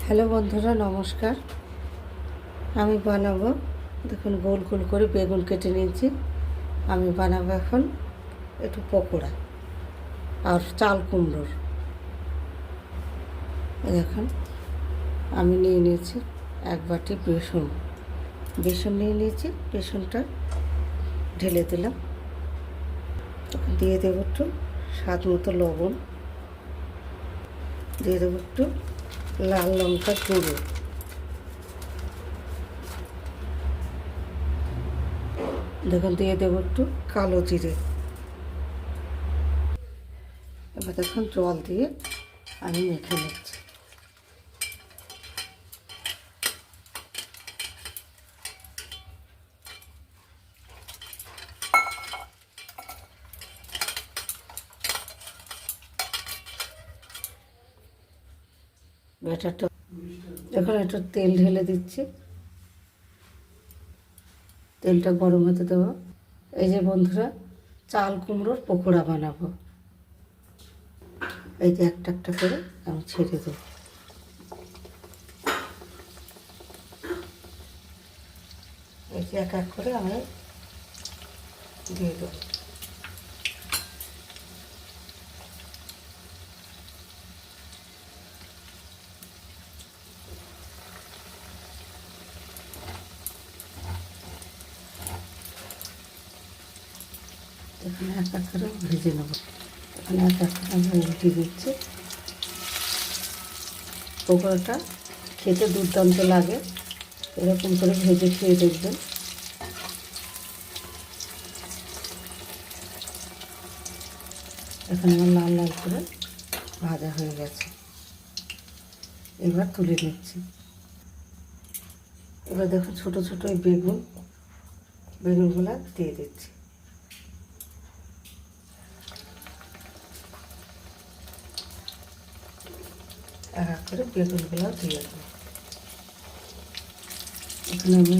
Hello বন্ধুরা, নমস্কার। আমি বানাবো, দেখুন গোল গোল করে বেগুন কেটে নিয়েছি। আমি বানাবো এখন একটু পকোড়া আর চাল কুমড়োর। দেখুন আমি নিয়ে নিয়েছি এক বাটি বেসন নিয়ে নিয়েছি। বেসনটা ঢেলে দিলাম, দিয়ে দেবো একটু স্বাদ মতো লবণ, দিয়ে দেবো একটু লাল লঙ্কার গুঁড়ো, দেখুন দিয়ে দেবো একটু কালো জিরে। এবার দেখুন জল দিয়ে আমি মেখে নিচ্ছি। ব্যাটারটা এখন একটু তেল ঢেলে দিচ্ছি, তেলটা গরম হতে দেবো। এই যে বন্ধুরা, চাল কুমড়োর পকোড়া বানাবো। এই যে একটা একটা করে আমি ছেড়ে দেবো। এই যে এক এক করে আমি দিয়ে দেবো। এখানে এক এক করে ভেজে নেবো। এখানে এক এক করে আমি উল্টে দিচ্ছি। পকোড়াটা খেতে দুর্দান্ত লাগে, এরকম করে ভেজে খেয়ে দেখবেন। এখানে আমার লাল লাল করে ভাজা হয়ে গেছে, এবার তুলে নিচ্ছি। এবার দেখুন ছোটো ছোটো এই বেগুনগুলো দিয়ে দিচ্ছি। এক এক করে বেগুনগুলো দিয়ে দেবো। এখানে আমি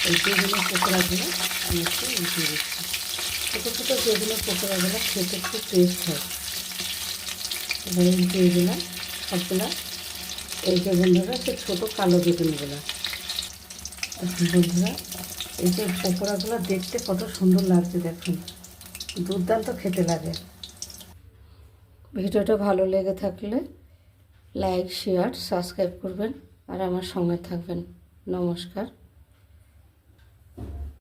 এই বেগুনের পকোড়াগুলো আমি একটু উল্টে দিচ্ছি। ছোটো ছোটো বেগুনের পকোড়াগুলো খেতে খুব টেস্ট হয়। এবারে উল্টে দিলাম সবগুলো। এই যে বন্ধুরা, সে ছোটো কালো বেগুনগুলো। এখন বন্ধুরা, এই যে পকোড়াগুলো দেখতে কত সুন্দর লাগছে, দেখুন দুর্দান্ত খেতে লাগে। ভিডিওটা ভালো লেগে থাকলে লাইক, শেয়ার, সাবস্ক্রাইব করবেন আর আমার সঙ্গে থাকবেন। নমস্কার।